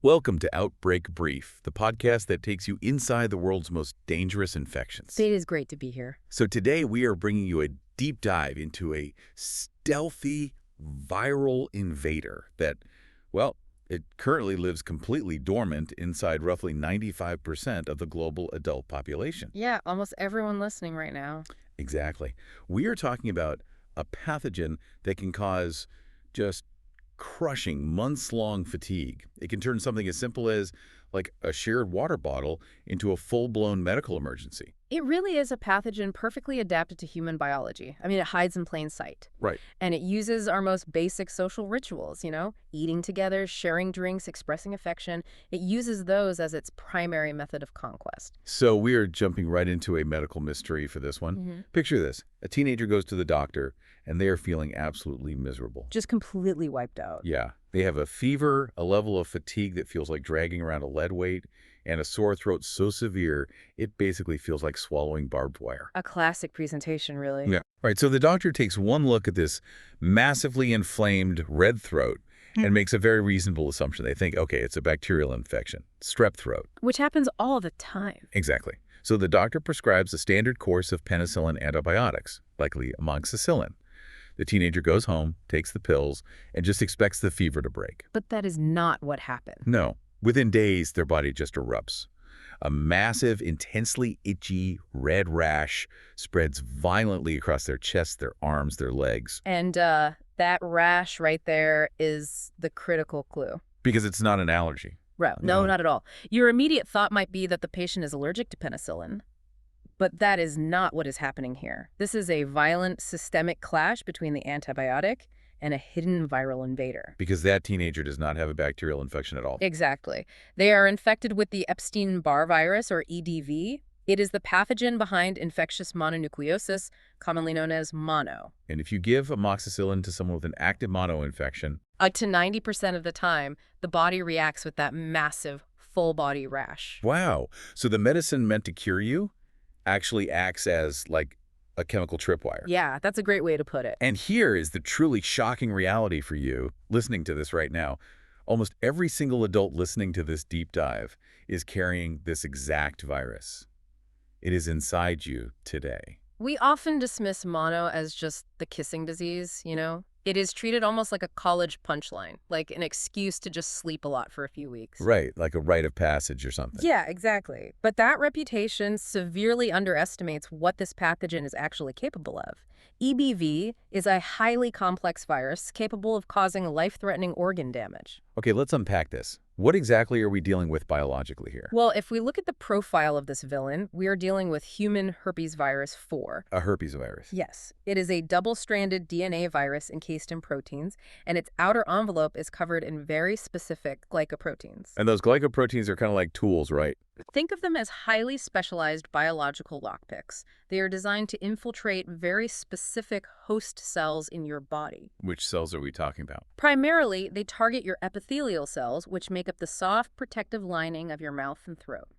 Welcome to Outbreak Brief, the podcast that takes you inside the world's most dangerous infections. It is great to be here. So today we are bringing you a deep dive into a stealthy viral invader that, well, it currently lives completely dormant inside roughly 95% of the global adult population. Yeah, almost everyone listening right now. Exactly. We are talking about a pathogen that can cause just crushing months-long fatigue. It can turn something as simple as like a shared water bottle into a full-blown medical emergency. It really is a pathogen perfectly adapted to human biology. I mean, it hides in plain sight. Right. And it uses our most basic social rituals, eating together, sharing drinks, expressing affection. It uses those as its primary method of conquest. So we are jumping right into a medical mystery for this one. Picture this. A teenager goes to the doctor and they are feeling absolutely miserable. Just completely wiped out. Yeah. They have a fever, a level of fatigue that feels like dragging around a lead weight, and a sore throat so severe, it basically feels like swallowing barbed wire. A classic presentation, really. Yeah. Right. So the doctor takes one look at this massively inflamed red throat and makes a very reasonable assumption. They think, okay, it's a bacterial infection, strep throat. Which happens all the time. Exactly. So the doctor prescribes a standard course of penicillin antibiotics, likely amoxicillin. The teenager goes home, takes the pills, and just expects the fever to break. But that is not what happened. No. Within days, their body just erupts. A massive, intensely itchy red rash spreads violently across their chest, their arms, their legs. And that rash right there is the critical clue. Because it's not an allergy. Right. No, not at all. Your immediate thought might be that the patient is allergic to penicillin. But that is not what is happening here. This is a violent systemic clash between the antibiotic and a hidden viral invader. Because that teenager does not have a bacterial infection at all. Exactly. They are infected with the Epstein-Barr virus, or EDV. It is the pathogen behind infectious mononucleosis, commonly known as mono. And if you give amoxicillin to someone with an active mono infection, up to 90% of the time, the body reacts with that massive full-body rash. wow. So the medicine meant to cure you actually acts as like a chemical tripwire. Yeah, that's a great way to put it. And here is the truly shocking reality for you listening to this right now. Almost every single adult listening to this deep dive is carrying this exact virus. It is inside you today. We often dismiss mono as just the kissing disease, It is treated almost like a college punchline, like an excuse to just sleep a lot for a few weeks. Right, like a rite of passage or something. Yeah, exactly. But that reputation severely underestimates what this pathogen is actually capable of. EBV is a highly complex virus capable of causing life-threatening organ damage. Okay, let's unpack this. What exactly are we dealing with biologically here? Well, if we look at the profile of this villain, we are dealing with human herpesvirus 4. A herpesvirus. Yes. It is a double-stranded DNA virus encased in proteins, and its outer envelope is covered in very specific glycoproteins. And those glycoproteins are kind of like tools, right? Think of them as highly specialized biological lockpicks. They are designed to infiltrate very specific host cells in your body. Which cells are we talking about? Primarily, they target your epithelial cells, which make up the soft, protective lining of your mouth and throat.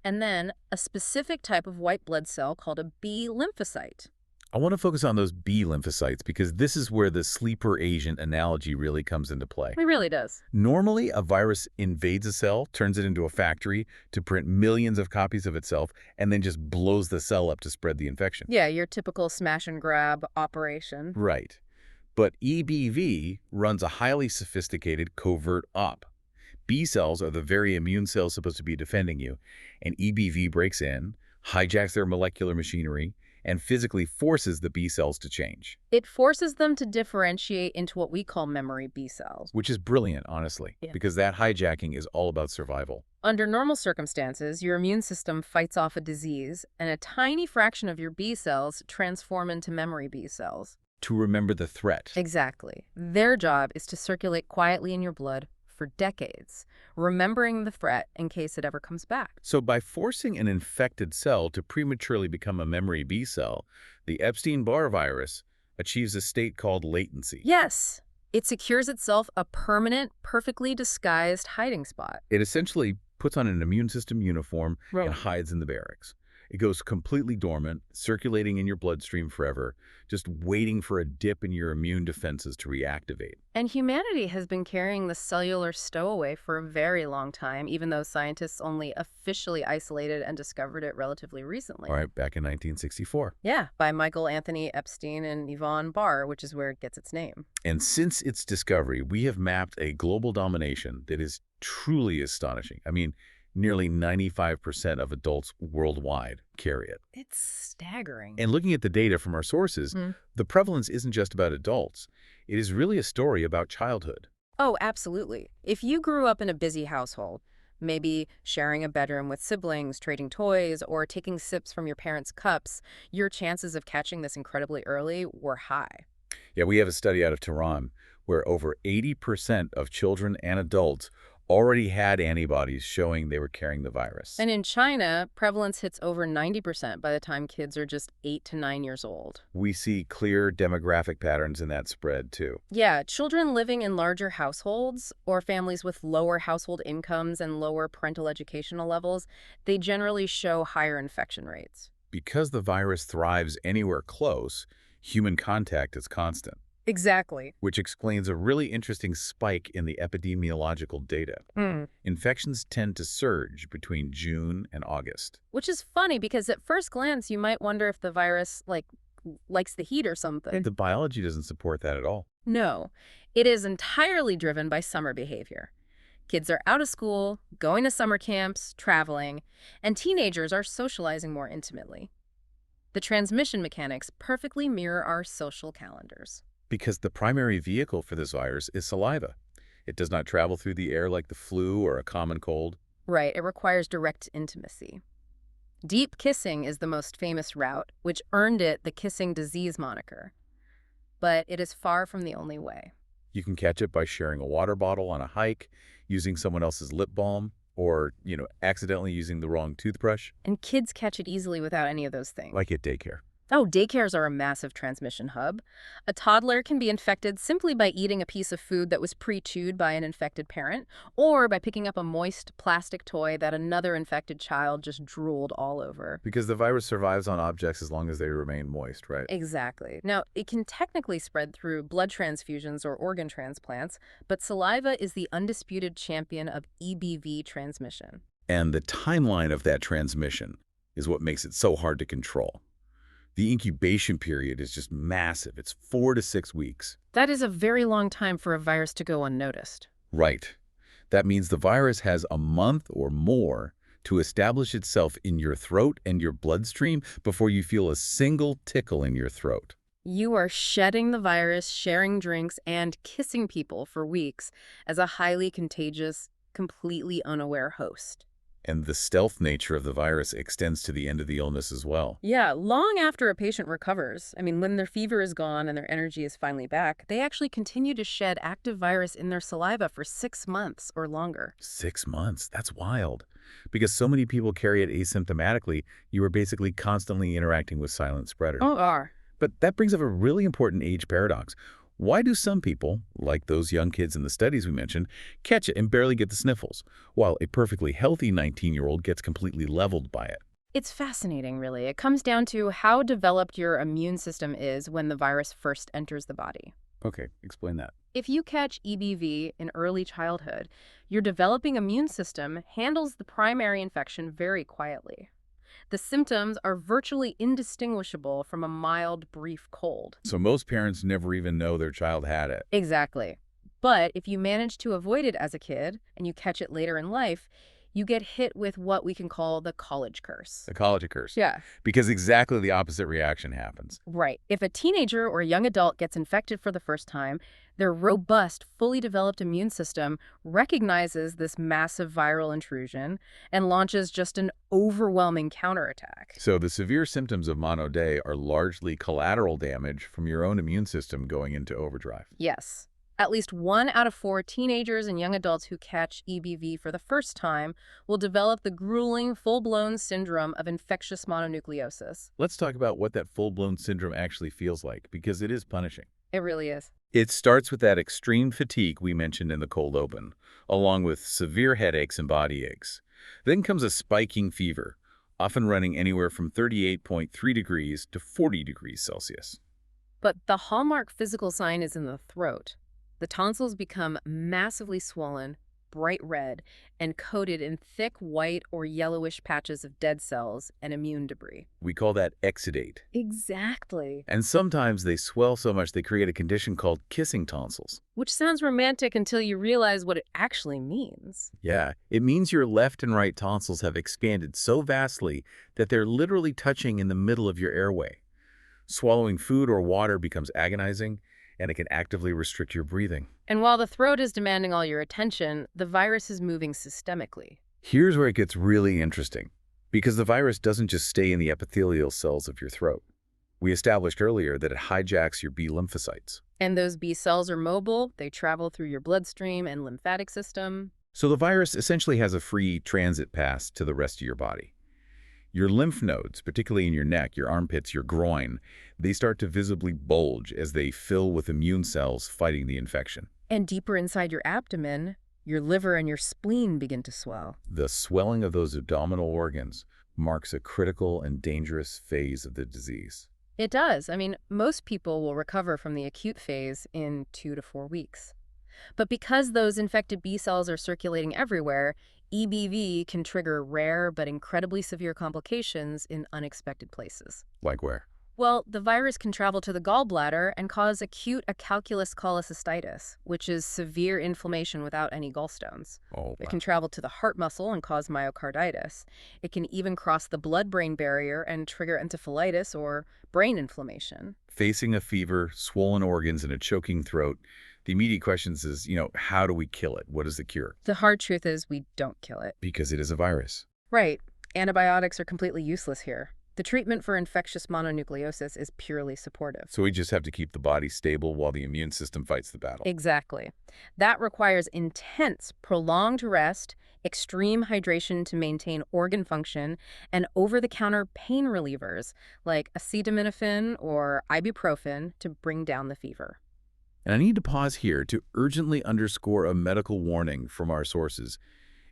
And then a specific type of white blood cell called a B lymphocyte. I want to focus on those B lymphocytes because this is where the sleeper agent analogy really comes into play. It really does. Normally, a virus invades a cell, turns it into a factory to print millions of copies of itself, and then just blows the cell up to spread the infection. Yeah, your typical smash and grab operation. Right. But EBV runs a highly sophisticated covert op. B cells are the very immune cells supposed to be defending you, and EBV breaks in, hijacks their molecular machinery, and physically forces the B cells to change. It forces them to differentiate into what we call memory B cells. Which is brilliant, honestly, because that hijacking is all about survival. Under normal circumstances, your immune system fights off a disease, and a tiny fraction of your B cells transform into memory B cells. To remember the threat. Exactly. Their job is to circulate quietly in your blood for decades, remembering the threat in case it ever comes back. So by forcing an infected cell to prematurely become a memory B cell, the Epstein-Barr virus achieves a state called latency. Yes. It secures itself a permanent, perfectly disguised hiding spot. It essentially puts on an immune system uniform and hides in the barracks. It goes completely dormant, circulating in your bloodstream forever, just waiting for a dip in your immune defenses to reactivate. And humanity has been carrying the cellular stowaway for a very long time, even though scientists only officially isolated and discovered it relatively All recently. right, back in 1964. Yeah, by Michael Anthony Epstein and Yvonne Barr, which is where it gets its name. And since its discovery, we have mapped a global domination that is truly astonishing. I mean, nearly 95% of adults worldwide carry it. It's staggering. And looking at the data from our sources, the prevalence isn't just about adults. It is really a story about childhood. Oh, absolutely. If you grew up in a busy household, maybe sharing a bedroom with siblings, trading toys, or taking sips from your parents' cups, your chances of catching this incredibly early were high. Yeah, we have a study out of Tehran where over 80% of children and adults already had antibodies showing they were carrying the virus. And in China, prevalence hits over 90% by the time kids are just 8 to 9 years old. We see clear demographic patterns in that spread, too. Yeah, children living in larger households or families with lower household incomes and lower parental educational levels, they generally show higher infection rates. Because the virus thrives anywhere close, human contact is constant, Exactly. which explains a really interesting spike in the epidemiological data. Infections tend to surge between June and August. Which is funny because at first glance, you might wonder if the virus, likes the heat or something. The biology doesn't support that at all. No, it is entirely driven by summer behavior. Kids are out of school, going to summer camps, traveling, and teenagers are socializing more intimately. The transmission mechanics perfectly mirror our social calendars. Because the primary vehicle for this virus is saliva. It does not travel through the air like the flu or a common cold. Right, it requires direct intimacy. Deep kissing is the most famous route, which earned it the kissing disease moniker. But it is far from the only way. You can catch it by sharing a water bottle on a hike, using someone else's lip balm, or, accidentally using the wrong toothbrush, And kids catch it easily without any of those things. like at daycare. Oh, daycares are a massive transmission hub. A toddler can be infected simply by eating a piece of food that was pre-chewed by an infected parent, or by picking up a moist plastic toy that another infected child just drooled all over. Because the virus survives on objects as long as they remain moist, right? Exactly. Now, it can technically spread through blood transfusions or organ transplants, but saliva is the undisputed champion of EBV transmission. And the timeline of that transmission is what makes it so hard to control. The incubation period is just massive. It's 4 to 6 weeks. That is a very long time for a virus to go unnoticed. Right. That means the virus has a month or more to establish itself in your throat and your bloodstream before you feel a single tickle in your throat. You are shedding the virus, sharing drinks, and kissing people for weeks as a highly contagious, completely unaware host. And the stealth nature of the virus extends to the end of the illness as well. Yeah, long after a patient recovers, when their fever is gone and their energy is finally back, they actually continue to shed active virus in their saliva for 6 months or longer. 6 months? That's wild. Because so many people carry it asymptomatically, you are basically constantly interacting with silent spreaders. Oh, are. But that brings up a really important age paradox. Why do some people, like those young kids in the studies we mentioned, catch it and barely get the sniffles, while a perfectly healthy 19-year-old gets completely leveled by it? It's fascinating, really. It comes down to how developed your immune system is when the virus first enters the body. Okay, explain that. If you catch EBV in early childhood, your developing immune system handles the primary infection very quietly. The symptoms are virtually indistinguishable from a mild, brief cold. So most parents never even know their child had it. Exactly. But if you manage to avoid it as a kid and you catch it later in life, you get hit with what we can call the college curse. The college curse. Yeah. Because exactly the opposite reaction happens. Right. If a teenager or a young adult gets infected for the first time, their robust, fully developed immune system recognizes this massive viral intrusion and launches just an overwhelming counterattack. So the severe symptoms of mono day are largely collateral damage from your own immune system going into overdrive. Yes. At least 1 out of 4 teenagers and young adults who catch EBV for the first time will develop the grueling, full-blown syndrome of infectious mononucleosis. Let's talk about what that full-blown syndrome actually feels like, because it is punishing. It really is. It starts with that extreme fatigue we mentioned in the cold open, along with severe headaches and body aches. Then comes a spiking fever, often running anywhere from 38.3 degrees to 40 degrees Celsius. But the hallmark physical sign is in the throat. The tonsils become massively swollen, bright red, and coated in thick white or yellowish patches of dead cells and immune debris. We call that exudate. Exactly. And sometimes they swell so much they create a condition called kissing tonsils. Which sounds romantic until you realize what it actually means. Yeah, it means your left and right tonsils have expanded so vastly that they're literally touching in the middle of your airway. Swallowing food or water becomes agonizing, and it can actively restrict your breathing. And while the throat is demanding all your attention, the virus is moving systemically. Here's where it gets really interesting, because the virus doesn't just stay in the epithelial cells of your throat. We established earlier that it hijacks your B lymphocytes. And those B cells are mobile, they travel through your bloodstream and lymphatic system. So the virus essentially has a free transit pass to the rest of your body. Your lymph nodes, particularly in your neck, your armpits, your groin, they start to visibly bulge as they fill with immune cells fighting the infection. And deeper inside your abdomen, your liver and your spleen begin to swell. The swelling of those abdominal organs marks a critical and dangerous phase of the disease. It does. I mean, most people will recover from the acute phase in 2 to 4 weeks. But because those infected B cells are circulating everywhere, EBV can trigger rare but incredibly severe complications in unexpected places. Like where? Well, the virus can travel to the gallbladder and cause acute acalculous cholecystitis, which is severe inflammation without any gallstones. Oh, It can travel to the heart muscle and cause myocarditis. It can even cross the blood-brain barrier and trigger encephalitis or brain inflammation. Facing a fever, swollen organs, and a choking throat, the immediate question is, how do we kill it? What is the cure? The hard truth is we don't kill it. Because it is a virus. Right. Antibiotics are completely useless here. The treatment for infectious mononucleosis is purely supportive. So we just have to keep the body stable while the immune system fights the battle. Exactly. That requires intense, prolonged rest, extreme hydration to maintain organ function, and over-the-counter pain relievers like acetaminophen or ibuprofen to bring down the fever. And I need to pause here to urgently underscore a medical warning from our sources.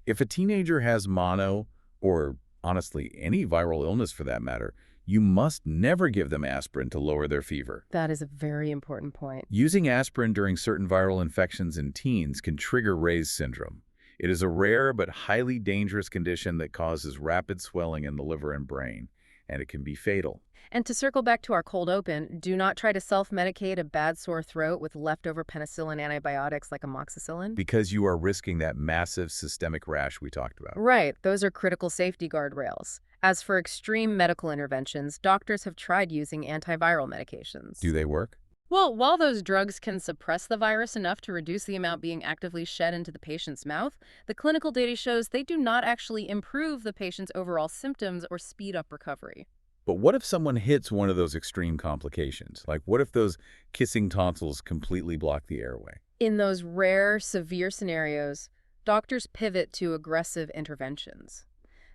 If a teenager has mono, or honestly any viral illness for that matter, you must never give them aspirin to lower their fever. That is a very important point. Using aspirin during certain viral infections in teens can trigger Ray's syndrome. It is a rare but highly dangerous condition that causes rapid swelling in the liver and brain, and it can be fatal. And to circle back to our cold open, do not try to self-medicate a bad sore throat with leftover penicillin antibiotics like amoxicillin. Because you are risking that massive systemic rash we talked about. Right, those are critical safety guardrails. As for extreme medical interventions, doctors have tried using antiviral medications. Do they work? Well, while those drugs can suppress the virus enough to reduce the amount being actively shed into the patient's mouth, the clinical data shows they do not actually improve the patient's overall symptoms or speed up recovery. But what if someone hits one of those extreme complications? Like, what if those kissing tonsils completely block the airway? In those rare, severe scenarios, doctors pivot to aggressive interventions.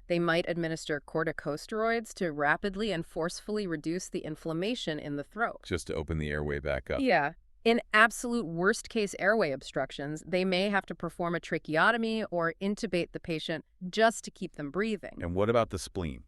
They might administer corticosteroids to rapidly and forcefully reduce the inflammation in the throat. Just to open the airway back up. Yeah. In absolute worst-case airway obstructions, they may have to perform a tracheotomy or intubate the patient just to keep them breathing. And what about the spleen,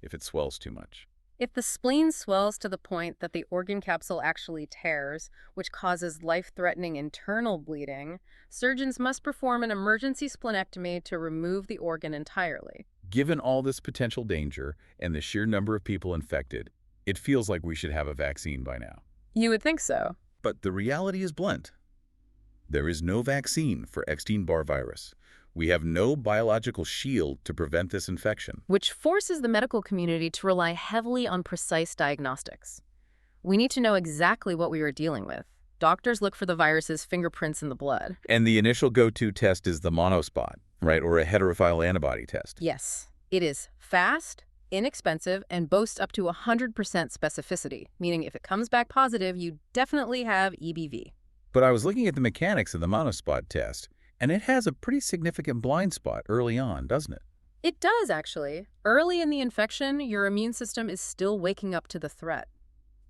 if it swells too much? If the spleen swells to the point that the organ capsule actually tears, which causes life-threatening internal bleeding, surgeons must perform an emergency splenectomy to remove the organ entirely. Given all this potential danger and the sheer number of people infected, it feels like we should have a vaccine by now. You would think so. But the reality is blunt. There is no vaccine for Epstein-Barr virus. We have no biological shield to prevent this infection. Which forces the medical community to rely heavily on precise diagnostics. We need to know exactly what we are dealing with. Doctors look for the virus's fingerprints in the blood. And the initial go-to test is the monospot, right, or a heterophile antibody test. Yes. It is fast, inexpensive, and boasts up to 100% specificity, meaning if it comes back positive, you definitely have EBV. But I was looking at the mechanics of the monospot test, and it has a pretty significant blind spot early on, doesn't it? It does, actually. Early in the infection, your immune system is still waking up to the threat.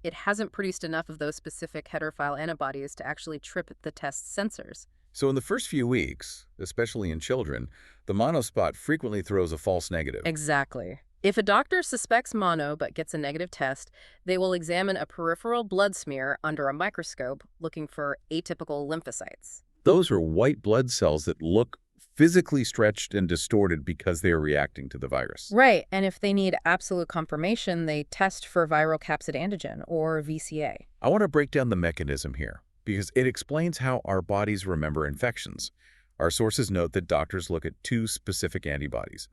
It hasn't produced enough of those specific heterophile antibodies to actually trip the test's sensors. So in the first few weeks, especially in children, the monospot frequently throws a false negative. Exactly. If a doctor suspects mono but gets a negative test, they will examine a peripheral blood smear under a microscope looking for atypical lymphocytes. Those are white blood cells that look physically stretched and distorted because they are reacting to the virus. Right, and if they need absolute confirmation, they test for viral capsid antigen, or VCA. I want to break down the mechanism here because it explains how our bodies remember infections. Our sources note that doctors look at two specific antibodies,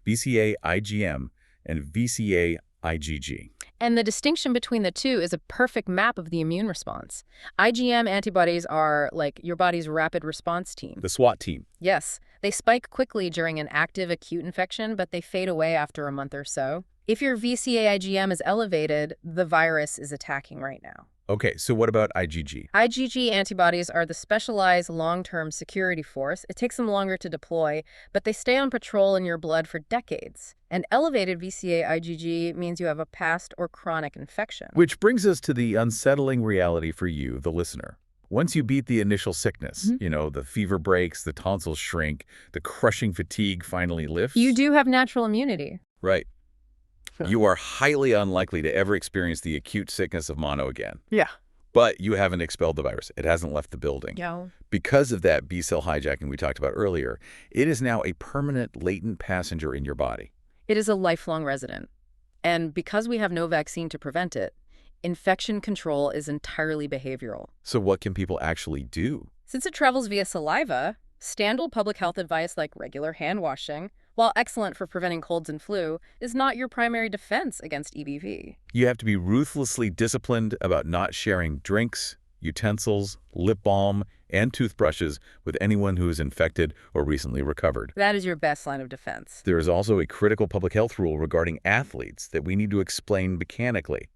VCA-IgM and VCA-IgG. And the distinction between the two is a perfect map of the immune response. IgM antibodies are like your body's rapid response team. The SWAT team. Yes, they spike quickly during an active acute infection, but they fade away after a month or so. If your VCA-IgM is elevated, the virus is attacking right now. Okay, so what about IgG? IgG antibodies are the specialized long-term security force. It takes them longer to deploy, but they stay on patrol in your blood for decades. An elevated VCA-IgG means you have a past or chronic infection. Which brings us to the unsettling reality for you, the listener. Once you beat the initial sickness, the fever breaks, the tonsils shrink, the crushing fatigue finally lifts. You do have natural immunity. Right. You are highly unlikely to ever experience the acute sickness of mono again. Yeah. But you haven't expelled the virus. It hasn't left the building. Yeah. Because of that B-cell hijacking we talked about earlier, it is now a permanent latent passenger in your body. It is a lifelong resident. And because we have no vaccine to prevent it, infection control is entirely behavioral. So what can people actually do? Since it travels via saliva, standard public health advice like regular hand washing, while excellent for preventing colds and flu, is not your primary defense against EBV. You have to be ruthlessly disciplined about not sharing drinks, utensils, lip balm, and toothbrushes with anyone who is infected or recently recovered. That is your best line of defense. There is also a critical public health rule regarding athletes that we need to explain mechanically.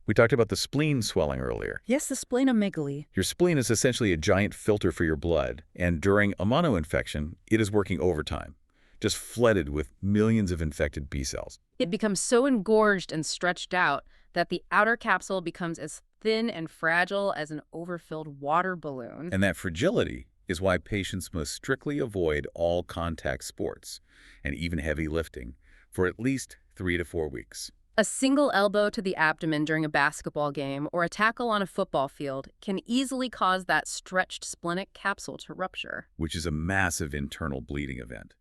We talked about the spleen swelling earlier. Yes, the splenomegaly. Your spleen is essentially a giant filter for your blood, and during a mono infection, it is working overtime, just flooded with millions of infected B cells. It becomes so engorged and stretched out that the outer capsule becomes as thin and fragile as an overfilled water balloon. And that fragility is why patients must strictly avoid all contact sports, and even heavy lifting, for at least 3 to 4 weeks. A single elbow to the abdomen during a basketball game or a tackle on a football field can easily cause that stretched splenic capsule to rupture. Which is a massive internal bleeding event.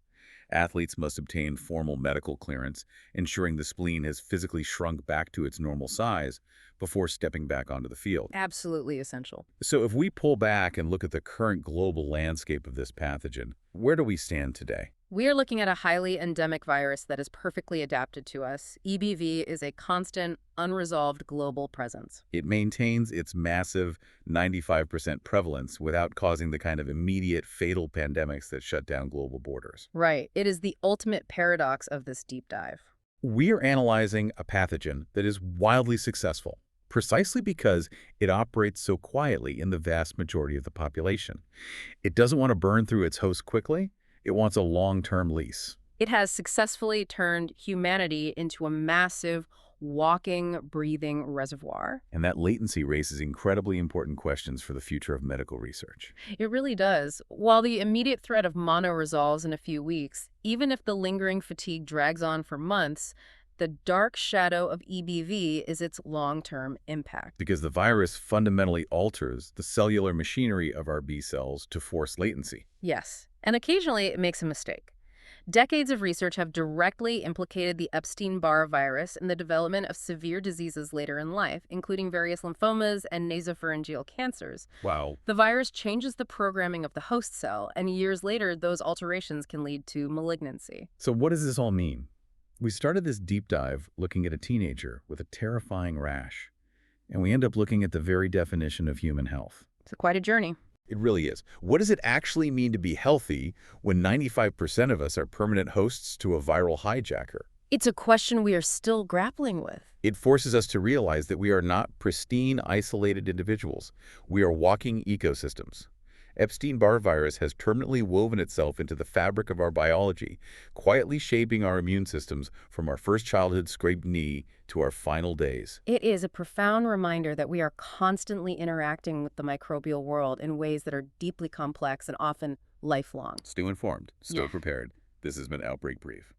Athletes must obtain formal medical clearance, ensuring the spleen has physically shrunk back to its normal size before stepping back onto the field. Absolutely essential. So if we pull back and look at the current global landscape of this pathogen, where do we stand today? We are looking at a highly endemic virus that is perfectly adapted to us. EBV is a constant, unresolved global presence. It maintains its massive 95% prevalence without causing the kind of immediate fatal pandemics that shut down global borders. Right. It is the ultimate paradox of this deep dive. We are analyzing a pathogen that is wildly successful, precisely because it operates so quietly in the vast majority of the population. It doesn't want to burn through its host quickly. It wants a long-term lease. It has successfully turned humanity into a massive, walking, breathing reservoir. And that latency raises incredibly important questions for the future of medical research. It really does. While the immediate threat of mono resolves in a few weeks, even if the lingering fatigue drags on for months, the dark shadow of EBV is its long-term impact. Because the virus fundamentally alters the cellular machinery of our B cells to force latency. Yes, and occasionally it makes a mistake. Decades of research have directly implicated the Epstein-Barr virus in the development of severe diseases later in life, including various lymphomas and nasopharyngeal cancers. Wow. The virus changes the programming of the host cell, and years later, those alterations can lead to malignancy. So what does this all mean? We started this deep dive looking at a teenager with a terrifying rash, and we end up looking at the very definition of human health. It's quite a journey. It really is. What does it actually mean to be healthy when 95% of us are permanent hosts to a viral hijacker? It's a question we are still grappling with. It forces us to realize that we are not pristine, isolated individuals. We are walking ecosystems. Epstein-Barr virus has terminally woven itself into the fabric of our biology, quietly shaping our immune systems from our first childhood scraped knee to our final days. It is a profound reminder that we are constantly interacting with the microbial world in ways that are deeply complex and often lifelong. Stay informed, stay prepared. This has been Outbreak Brief.